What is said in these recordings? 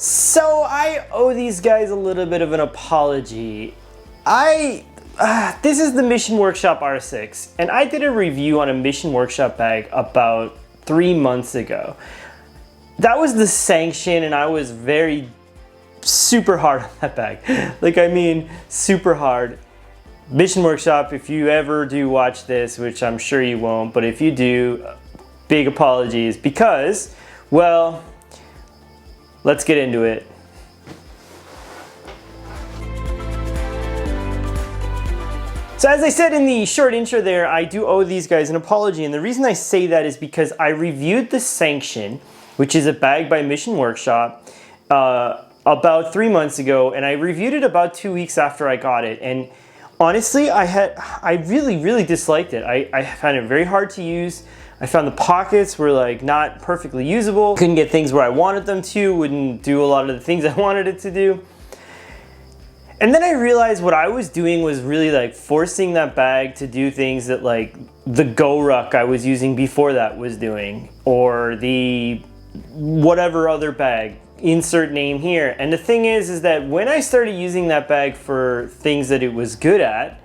So I owe these guys a little bit of an apology. This is the Mission Workshop R6, and I did a review on a Mission Workshop bag about 3 months ago. That was the Sanction, and I was super hard on that bag. Like, I mean, super hard. Mission Workshop, if you ever do watch this, which I'm sure you won't, but if you do, big apologies because, well, let's get into it. So as I said in the short intro there, I do owe these guys an apology, and the reason I say that is because I reviewed the Sanction, which is a bag by Mission Workshop, about 3 months ago, and I reviewed it about 2 weeks after I got it, and honestly, I really disliked it. I found it very hard to use. I found the pockets were like not perfectly usable. Couldn't get things where I wanted them to, wouldn't do a lot of the things I wanted it to do. And then I realized what I was doing was really like forcing that bag to do things that like the Go Ruck I was using before that was doing, or the whatever other bag, insert name here. And the thing is that when I started using that bag for things that it was good at,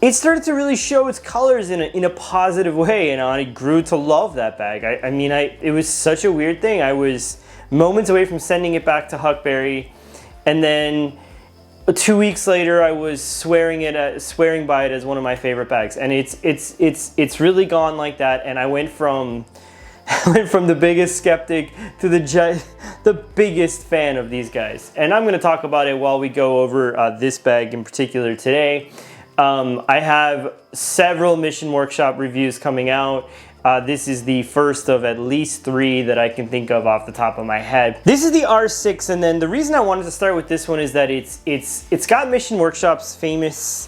it started to really show its colors in a positive way, and I grew to love that bag. I mean, it was such a weird thing. I was moments away from sending it back to Huckberry, and then 2 weeks later, I was swearing by it as one of my favorite bags, and it's really gone like that. And I went from the biggest skeptic to the biggest fan of these guys. And I'm going to talk about it while we go over this bag in particular today. I have several Mission Workshop reviews coming out. This is the first of at least 3 that I can think of off the top of my head. This is the R6, and then the reason I wanted to start with this one is that it's got Mission Workshop's famous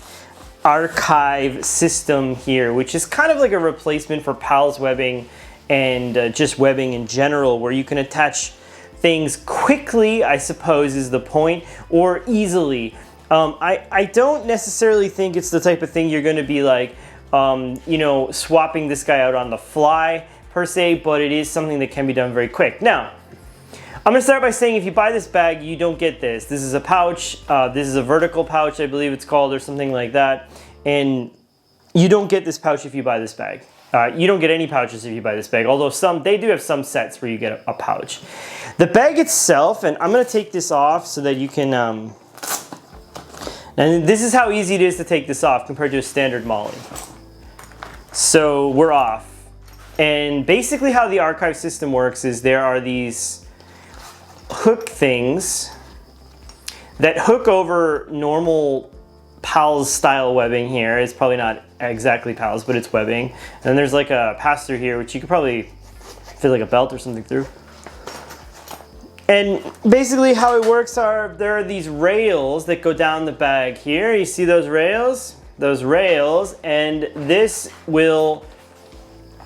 Arkiv system here, which is kind of like a replacement for PALS webbing and just webbing in general, where you can attach things quickly, I suppose is the point, or easily. I don't necessarily think it's the type of thing you're going to be like, you know, swapping this guy out on the fly per se, but it is something that can be done very quick. Now, I'm going to start by saying if you buy this bag, you don't get this. This is a pouch. This is a vertical pouch, I believe it's called, or something like that. And you don't get this pouch if you buy this bag. You don't get any pouches if you buy this bag, although they do have some sets where you get a pouch. The bag itself, and I'm going to take this off so that you can, and this is how easy it is to take this off compared to a standard Molly. So we're off. And basically how the Arkiv system works is there are these hook things that hook over normal PALS style webbing here. It's probably not exactly PALS, but it's webbing. And then there's like a pass-through here, which you could probably fit like a belt or something through. And basically how it works there are these rails that go down the bag here. You see those rails? Those rails, and this will,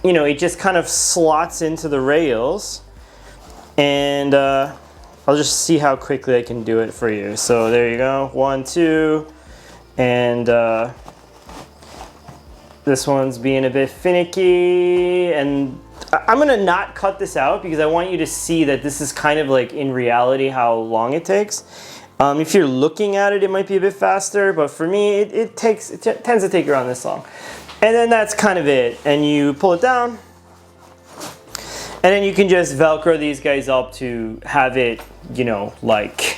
you know, it just kind of slots into the rails. And I'll just see how quickly I can do it for you. So there you go, 1, 2, and this one's being a bit finicky, and I'm gonna not cut this out because I want you to see that this is kind of like in reality how long it takes. If you're looking at it, it might be a bit faster, but for me, it tends to take around this long. And then that's kind of it. And you pull it down, and then you can just Velcro these guys up to have it, you know, like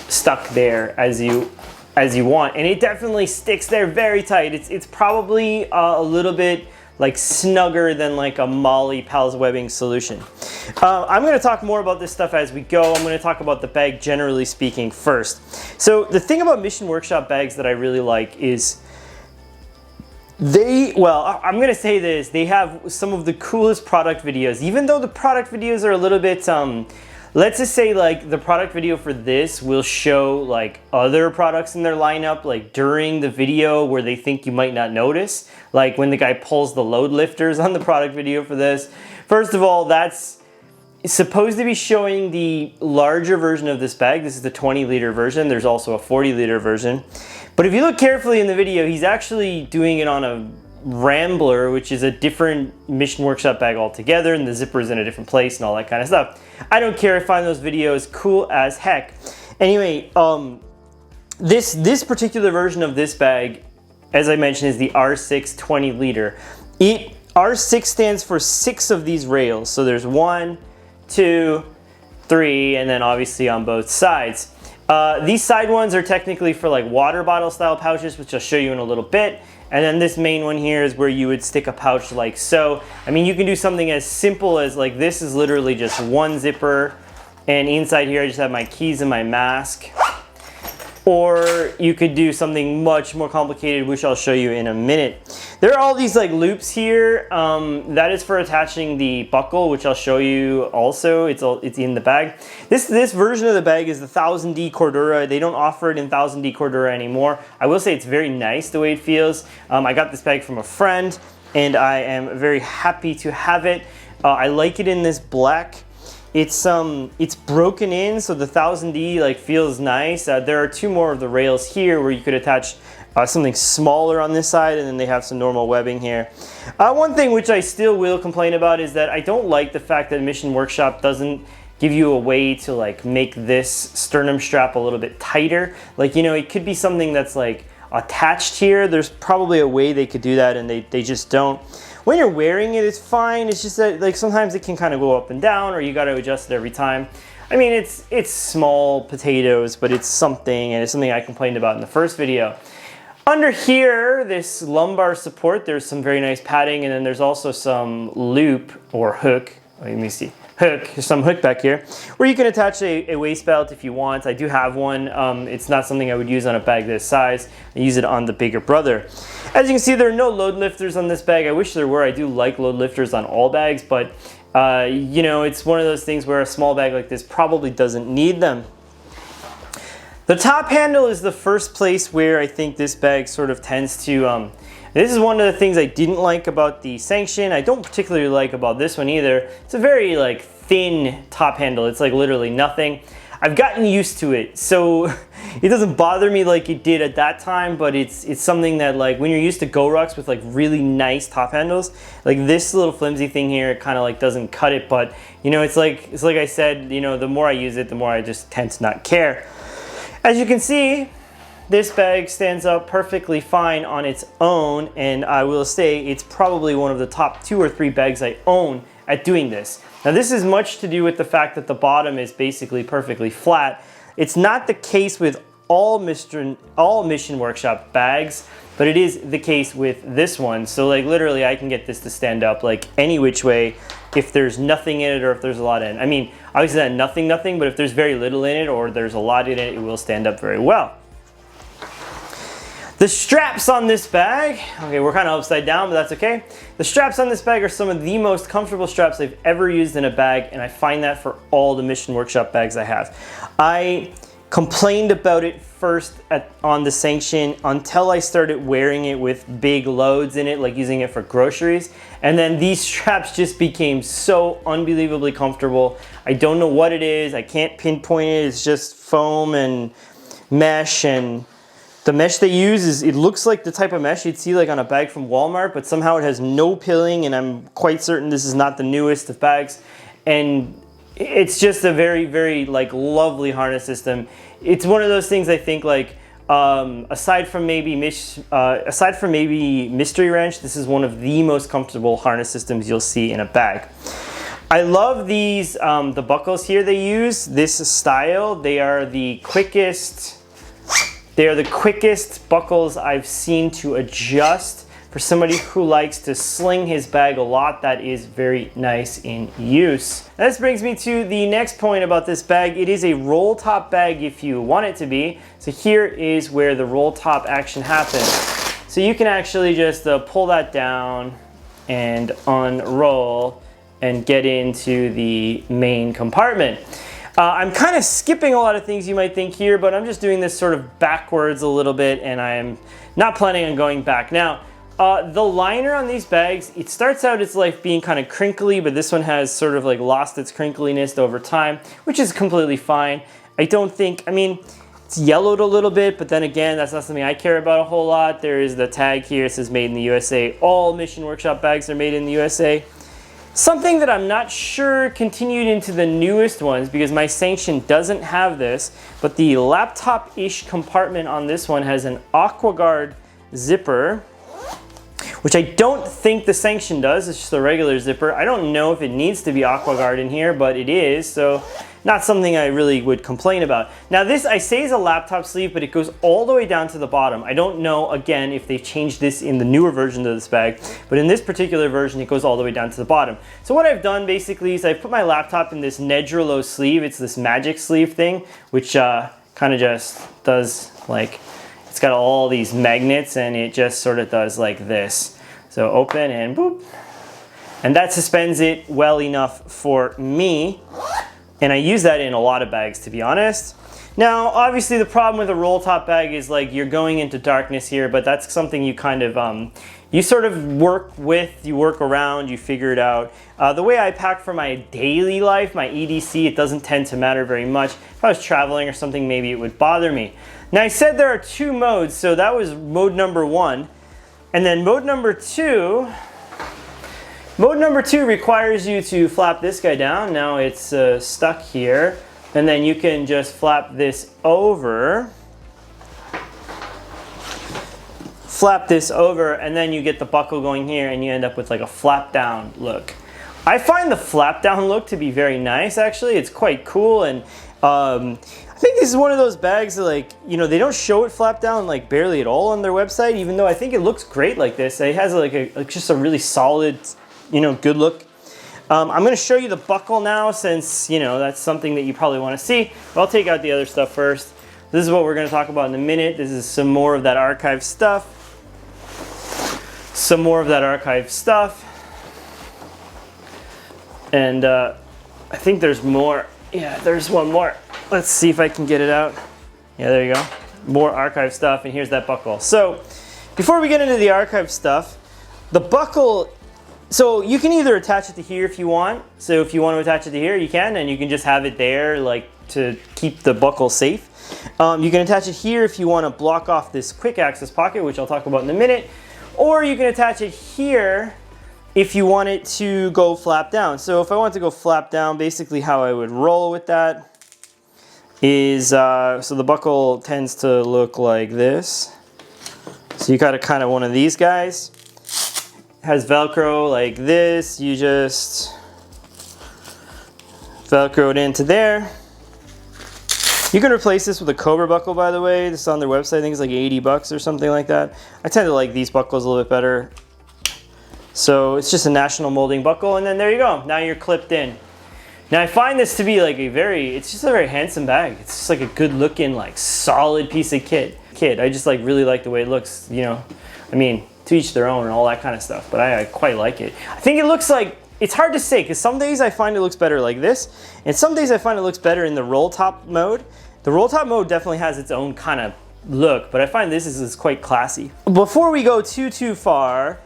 stuck there as you want. And it definitely sticks there very tight. It's probably a little bit like snugger than like a Molly PALS webbing solution. I'm going to talk more about this stuff as we go. I'm going to talk about the bag generally speaking first. So the thing about Mission Workshop bags that I really like is I'm going to say this, they have some of the coolest product videos, even though the product videos are a little bit, let's just say like the product video for this will show like other products in their lineup, like during the video where they think you might not notice, like when the guy pulls the load lifters on the product video for this. First of all, that's supposed to be showing the larger version of this bag. This is the 20-liter version. There's also a 40-liter version. But if you look carefully in the video, he's actually doing it on Rambler, which is a different Mission Workshop bag altogether, and the zipper is in a different place and all that kind of stuff. I don't care. I find those videos cool as heck. Anyway, this particular version of this bag, as I mentioned, is the R6 20 liter. R6 stands for 6 of these rails. So there's 1, 2, 3, and then obviously on both sides. These side ones are technically for like water bottle style pouches, which I'll show you in a little bit. And then this main one here is where you would stick a pouch like so. I mean, you can do something as simple as like this is literally just one zipper, and inside here I just have my keys and my mask. Or you could do something much more complicated, which I'll show you in a minute. There are all these like loops here. That is for attaching the buckle, which I'll show you also. It's in the bag. This version of the bag is the 1000D Cordura. They don't offer it in 1000D Cordura anymore. I will say it's very nice the way it feels. I got this bag from a friend, and I am very happy to have it. I like it in this black. It's broken in, so the 1000D like feels nice. There are 2 more of the rails here where you could attach something smaller on this side, and then they have some normal webbing here. One thing which I still will complain about is that I don't like the fact that Mission Workshop doesn't give you a way to like make this sternum strap a little bit tighter. Like, you know, it could be something that's like attached here. There's probably a way they could do that, and they just don't. When you're wearing it, it's fine. It's just that like sometimes it can kind of go up and down, or you got to adjust it every time. I mean, it's small potatoes, but it's something, and it's something I complained about in the first video. Under here, this lumbar support, there's some very nice padding, and then there's also some loop or hook. Let me see. Hook, there's some hook back here where you can attach a waist belt if you want. I do have one. It's not something I would use on a bag this size. I use it on the bigger brother. As you can see, there are no load lifters on this bag. I wish there were. I do like load lifters on all bags, but you know, it's one of those things where a small bag like this probably doesn't need them. The top handle is the first place where I think this bag sort of tends to this is one of the things I didn't like about the Sanction. I don't particularly like about this one either. It's a very like thin top handle. It's like literally nothing. I've gotten used to it, so it doesn't bother me like it did at that time, but it's something that like when you're used to Go-Rucks with like really nice top handles, like this little flimsy thing here, it kind of like doesn't cut it. But you know, it's like I said, you know, the more I use it, the more I just tend to not care. As you can see, this bag stands up perfectly fine on its own, and I will say it's probably one of the top 2 or 3 bags I own at doing this. Now this is much to do with the fact that the bottom is basically perfectly flat. It's not the case with all Mission Workshop bags, but it is the case with this one. So like literally I can get this to stand up like any which way if there's nothing in it or if there's a lot in it. I mean, obviously not nothing, but if there's very little in it or there's a lot in it, it will stand up very well. The straps on this bag, okay, we're kind of upside down, but that's okay. The straps on this bag are some of the most comfortable straps I've ever used in a bag, and I find that for all the Mission Workshop bags I have. I complained about it first on the Sanction until I started wearing it with big loads in it, like using it for groceries. And then these straps just became so unbelievably comfortable. I don't know what it is. I can't pinpoint it. It's just foam and mesh, and the mesh they use is, it looks like the type of mesh you'd see like on a bag from Walmart, but somehow it has no pilling, and I'm quite certain this is not the newest of bags. And it's just a very, very like lovely harness system. It's one of those things I think like aside from maybe Mystery Wrench, this is one of the most comfortable harness systems you'll see in a bag. I love these the buckles here they use. This style, they are the quickest buckles I've seen to adjust for somebody who likes to sling his bag a lot. That is very nice in use. This brings me to the next point about this bag. It is a roll top bag if you want it to be. So here is where the roll top action happens. So you can actually just pull that down and unroll and get into the main compartment. I'm kind of skipping a lot of things you might think here, but I'm just doing this sort of backwards a little bit, and I'm not planning on going back. Now, the liner on these bags, it starts out its life being kind of crinkly, but this one has sort of like lost its crinkliness over time, which is completely fine. I don't think, I mean, It's yellowed a little bit, but then again, that's not something I care about a whole lot. There is the tag here, it says made in the USA. All Mission Workshop bags are made in the USA. Something that I'm not sure continued into the newest ones because my Sanction doesn't have this, but the laptop-ish compartment on this one has an AquaGuard zipper, which I don't think the Sanction does. It's just a regular zipper. I don't know if it needs to be AquaGuard in here, but it is, so not something I really would complain about. Now this, I say, is a laptop sleeve, but it goes all the way down to the bottom. I don't know, again, if they've changed this in the newer version of this bag, but in this particular version, it goes all the way down to the bottom. So what I've done basically is I've put my laptop in this Nedrolo sleeve. It's this magic sleeve thing, which kind of just does like, it's got all these magnets and it just sort of does like this. So open and boop. And that suspends it well enough for me. And I use that in a lot of bags, to be honest. Now, obviously the problem with a roll top bag is like you're going into darkness here, but that's something you kind of, you sort of work with, you work around, you figure it out. The way I pack for my daily life, my EDC, it doesn't tend to matter very much. If I was traveling or something, maybe it would bother me. Now I said there are 2 modes, so that was mode number 1. And then mode number 2, requires you to flap this guy down. Now it's stuck here. And then you can just flap this over. Flap this over, and then you get the buckle going here, and you end up with like a flap down look. I find the flap down look to be very nice, actually. It's quite cool, and I think this is one of those bags that, like, you know, they don't show it flap down like barely at all on their website, even though I think it looks great like this. It has like just a really solid, you know, good look. I'm going to show you the buckle now since, you know, that's something that you probably want to see. But I'll take out the other stuff first. This is what we're going to talk about in a minute. This is some more of that archive stuff. Some more of that archive stuff. And I think there's more. Yeah, there's one more. Let's see if I can get it out. Yeah, there you go. More archive stuff, and here's that buckle. So before we get into the archive stuff, the buckle, so you can either attach it to here if you want. So if you want to attach it to here, you can, and you can just have it there like to keep the buckle safe. You can attach it here if you want to block off this quick access pocket, which I'll talk about in a minute. Or you can attach it here if you want it to go flap down. So if I want to go flap down, basically how I would roll with that is, so the buckle tends to look like this. So you got a kind of one of these guys. Has Velcro like this. You just Velcro it into there. You can replace this with a Cobra buckle, by the way. This is on their website. I think it's like 80 bucks or something like that. I tend to like these buckles a little bit better. So it's just a national molding buckle, and then there you go. Now you're clipped in. Now I find this to be like it's just a very handsome bag. It's just like a good looking, like solid piece of kit. I just like really like the way it looks, you know. I mean, to each their own and all that kind of stuff, but I quite like it. I think it looks like, it's hard to say because some days I find it looks better like this, and some days I find it looks better in the roll top mode. The roll top mode definitely has its own kind of look, but I find this is quite classy. Before we go too far,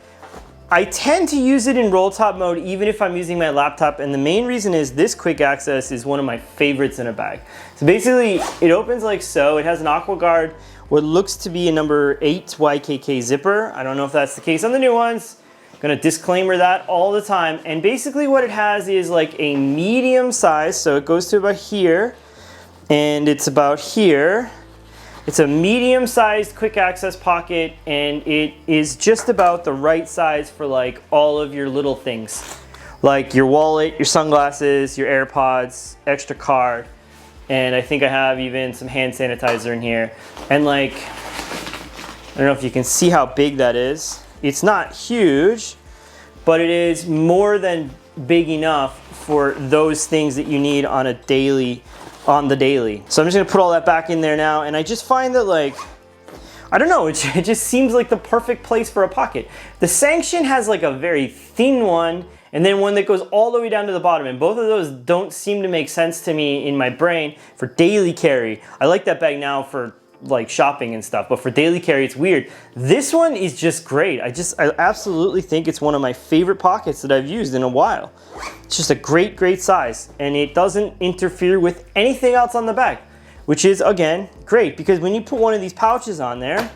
I tend to use it in roll top mode even if I'm using my laptop, and the main reason is this quick access is one of my favorites in a bag. So basically it opens like so. It has an AquaGuard, what looks to be a number 8 YKK zipper. I don't know if that's the case on the new ones. I'm gonna disclaimer that all the time. And basically what it has is like a medium size, so it goes to about here, and it's about here. It's a medium-sized quick access pocket, and it is just about the right size for like all of your little things. Like your wallet, your sunglasses, your AirPods, extra card, and I think I have even some hand sanitizer in here. And like, I don't know if you can see how big that is. It's not huge, but it is more than big enough for those things that you need on a daily, the daily. So I'm just gonna put all that back in there now, and I just find that, like, I don't know, it just seems like the perfect place for a pocket. The Sanction has like a very thin one, and then one that goes all the way down to the bottom, and both of those don't seem to make sense to me in my brain for daily carry. I like that bag now for like shopping and stuff, but for daily carry it's weird. This one is just great. I absolutely think it's one of my favorite pockets that I've used in a while. It's just a great size, and it doesn't interfere with anything else on the bag. which is, again, great because when you put one of these pouches on there,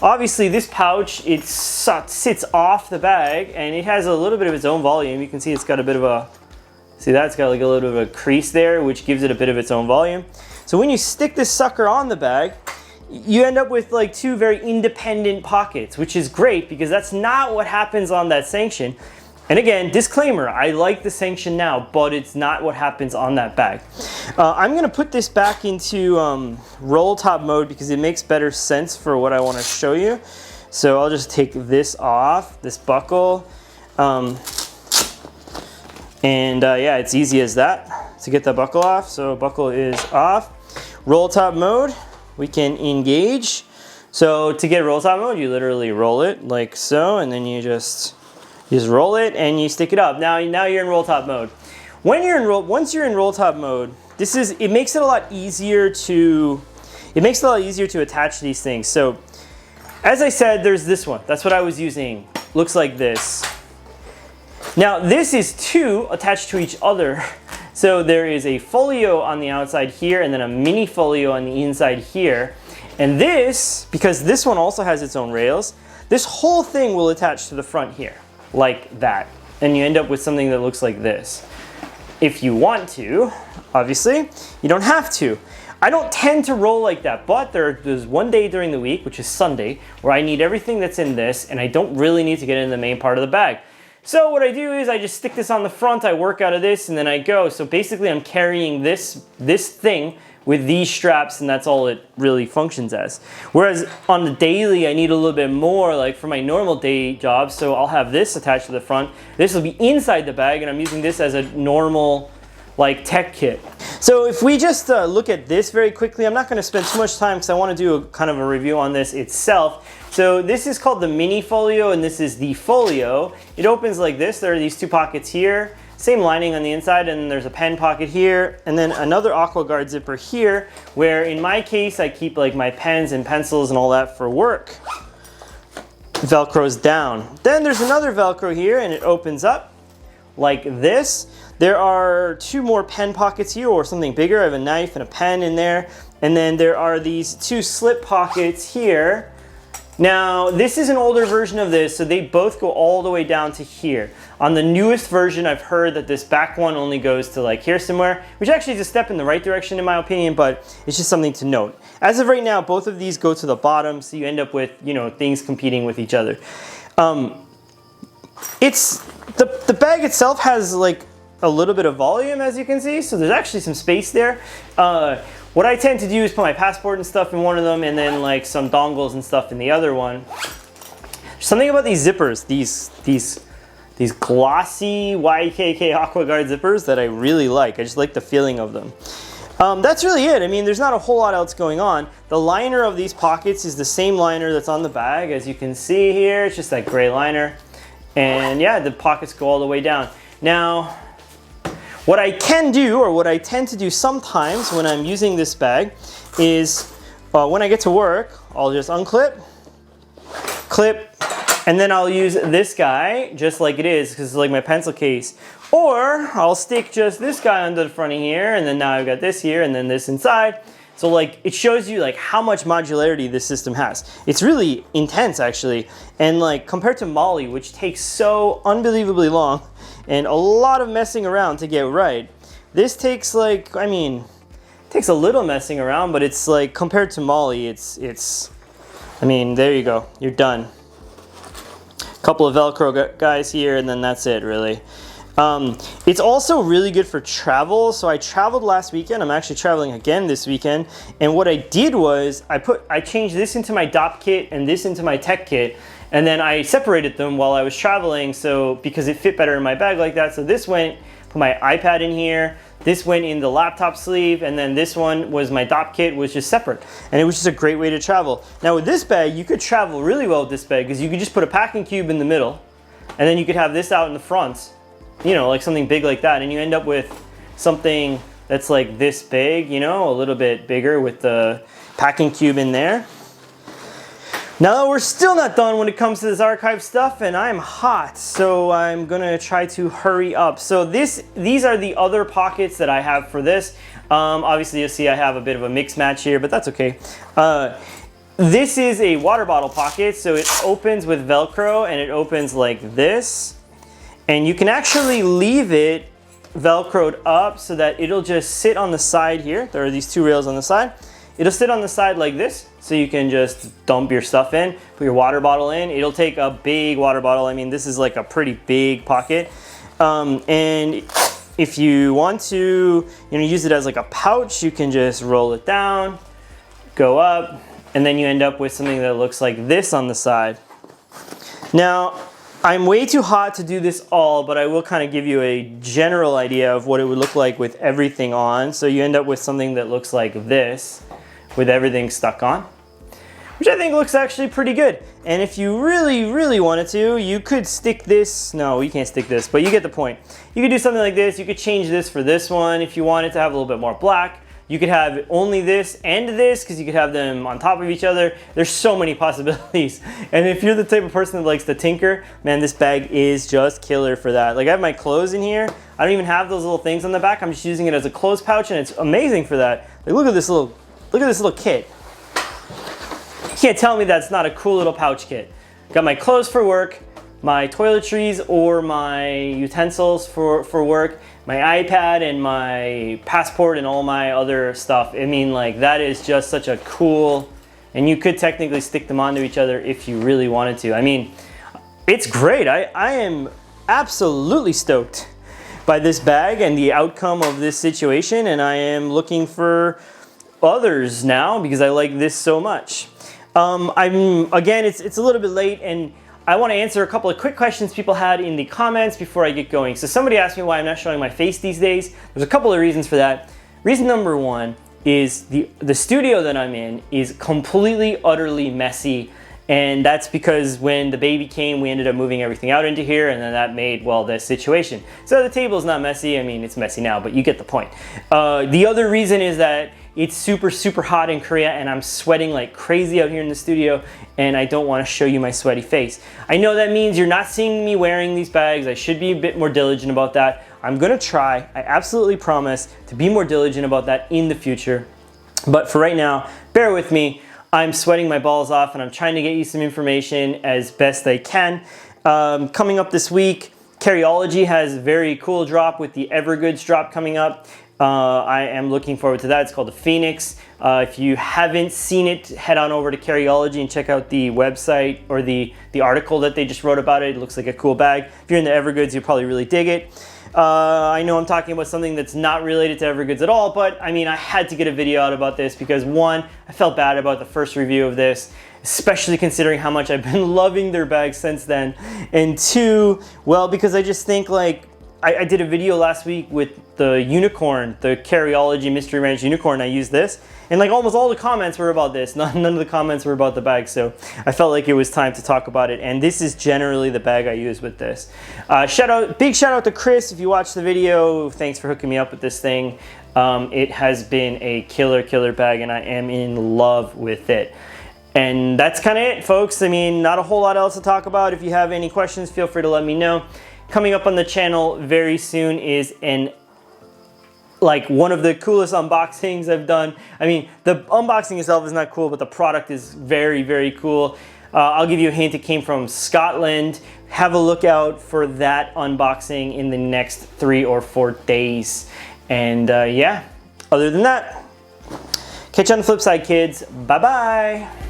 obviously this pouch, it sits off the bag and it has a little bit of its own volume. You can see it's got a bit of a, see that? It's got like a little bit of a crease there, which gives it a bit of its own volume. So when you stick this sucker on the bag, you end up with like two very independent pockets, which is great because that's not what happens on that Sanction. And again, disclaimer, I like the Sanction now, but it's not what happens on that bag. I'm gonna put this back into roll top mode because it makes better sense for what I wanna show you. So I'll just take this off, this buckle. Yeah, it's easy as that to get the buckle off. So buckle is off. Roll top mode, we can engage. So to get roll top mode, you literally roll it like so, and then you just roll it and you stick it up. Now you're in roll top mode. When you're in once you're in roll top mode, it makes it a lot easier to attach these things. So as I said, there's this one. That's what I was using. Looks like this. Now this is two attached to each other. So there is a folio on the outside here and then a mini folio on the inside here. And this, because this one also has its own rails, this whole thing will attach to the front here, like that. And you end up with something that looks like this. If you want to, obviously, you don't have to. I don't tend to roll like that, but there's one day during the week, which is Sunday, where I need everything that's in this and I don't really need to get it in the main part of the bag. So what I do is I just stick this on the front, I work out of this, and then I go. So basically I'm carrying this thing with these straps, and that's all it really functions as. Whereas on the daily, I need a little bit more, like for my normal day job, so I'll have this attached to the front. This will be inside the bag, and I'm using this as a normal like tech kit. So if we just look at this very quickly, I'm not gonna spend too much time because I wanna do kind of a review on this itself. So this is called the mini folio and this is the folio. It opens like this. There are these two pockets here, same lining on the inside, and there's a pen pocket here, and then another AquaGuard zipper here, where in my case, I keep like my pens and pencils and all that for work. Velcro's down. Then there's another Velcro here and it opens up like this. There are two more pen pockets here or something bigger. I have a knife and a pen in there. And then there are these two slip pockets here. Now, this is an older version of this, so they both go all the way down to here. On the newest version, I've heard that this back one only goes to like here somewhere, which actually is a step in the right direction in my opinion, but it's just something to note. As of right now, both of these go to the bottom, so you end up with, you know, things competing with each other. The bag itself has like a little bit of volume, as you can see, so there's actually some space there. What I tend to do is put my passport and stuff in one of them and then like some dongles and stuff in the other one. There's something about these zippers, these glossy YKK AquaGuard zippers that I really like. I just like the feeling of them. That's really it. I mean, there's not a whole lot else going on. The liner of these pockets is the same liner that's on the bag, as you can see here. It's just that gray liner. And yeah, the pockets go all the way down. Now, what I can do, or what I tend to do sometimes when I'm using this bag, is when I get to work, I'll just unclip, clip, and then I'll use this guy just like it is, because it's like my pencil case. Or I'll stick just this guy under the front of here, and then now I've got this here, and then this inside. So like, it shows you like how much modularity this system has. It's really intense actually. And like compared to Molly, which takes so unbelievably long and a lot of messing around to get right, this takes like, I mean, it takes a little messing around, but it's like compared to Molly, I mean, there you go, you're done. Couple of Velcro guys here, and then that's it really. It's also really good for travel. So I traveled last weekend. I'm actually traveling again this weekend. And what I did was I changed this into my DOP kit and this into my tech kit. And then I separated them while I was traveling. So because it fit better in my bag like that. So this went, put my iPad in here. This went in the laptop sleeve. And then this one was my DOP kit, was just separate. And it was just a great way to travel. Now with this bag, you could travel really well with this bag because you could just put a packing cube in the middle. And then you could have this out in the front. You know, like something big like that, and you end up with something that's like this big, you know, a little bit bigger with the packing cube in there. Now we're still not done when it comes to this archive stuff, and I'm hot, so I'm gonna try to hurry up. So these are the other pockets that I have for this. Obviously you'll see I have a bit of a mix match here, but that's okay. This is a water bottle pocket, so it opens with Velcro and it opens like this. And you can actually leave it Velcroed up so that it'll just sit on the side here. There are these two rails on the side. It'll sit on the side like this, so you can just dump your stuff in, put your water bottle in. It'll take a big water bottle. I mean, this is like a pretty big pocket. And if you want to, use it as like a pouch, you can just roll it down, go up, and then you end up with something that looks like this on the side. Now, I'm way too hot to do this all, but I will kind of give you a general idea of what it would look like with everything on. So you end up with something that looks like this, with everything stuck on, which I think looks actually pretty good. And if you really, really wanted to, you could stick this, no, you can't stick this, but you get the point. You could do something like this. You could change this for this one if you wanted to have a little bit more black. You could have only this and this, because you could have them on top of each other. There's so many possibilities. And if you're the type of person that likes to tinker, man, this bag is just killer for that. Like, I have my clothes in here. I don't even have those little things on the back. I'm just using it as a clothes pouch, and it's amazing for that. Like, look at this little kit. You can't tell me that's not a cool little pouch kit. Got my clothes for work, my toiletries or my utensils for work, my iPad and my passport and all my other stuff. I mean, like, that is just such a cool, and you could technically stick them onto each other if you really wanted to. I mean, it's great. I am absolutely stoked by this bag and the outcome of this situation, and I am looking for others now because I like this so much. Again, it's a little bit late, and I want to answer a couple of quick questions people had in the comments before I get going. So somebody asked me why I'm not showing my face these days. There's a couple of reasons for that. Reason number one is the studio that I'm in is completely, utterly messy. And that's because when the baby came, we ended up moving everything out into here, and then that made, well, this situation. So the table's not messy. I mean, it's messy now, but you get the point. The other reason is that it's super, super hot in Korea, and I'm sweating like crazy out here in the studio, and I don't want to show you my sweaty face. I know that means you're not seeing me wearing these bags. I should be a bit more diligent about that. I'm gonna try, I absolutely promise, to be more diligent about that in the future. But for right now, bear with me. I'm sweating my balls off, and I'm trying to get you some information as best I can. Coming up this week, Carryology has a very cool drop with the Evergoods drop coming up. I am looking forward to that. It's called the Phoenix. If you haven't seen it, head on over to Carryology and check out the website or the article that they just wrote about it. It looks like a cool bag. If you're in the Evergoods, you'll probably really dig it. I know I'm talking about something that's not related to Evergoods at all, but I mean, I had to get a video out about this because one, I felt bad about the first review of this, especially considering how much I've been loving their bags since then. And two, well, because I just think like, I did a video last week with the unicorn, the Carryology Mystery Ranch unicorn. I used this, and like almost all the comments were about this. None of the comments were about the bag, so I felt like it was time to talk about it. And this is generally the bag I use with this. Big shout out to Chris if you watched the video. Thanks for hooking me up with this thing. It has been a killer bag, and I am in love with it. And that's kind of it, folks. I mean, not a whole lot else to talk about. If you have any questions, feel free to let me know. Coming up on the channel very soon is one of the coolest unboxings I've done. I mean, the unboxing itself is not cool, but the product is very, very cool. I'll give you a hint, it came from Scotland. Have a look out for that unboxing in the next 3 or 4 days. And yeah, other than that, catch you on the flip side, kids. Bye-bye.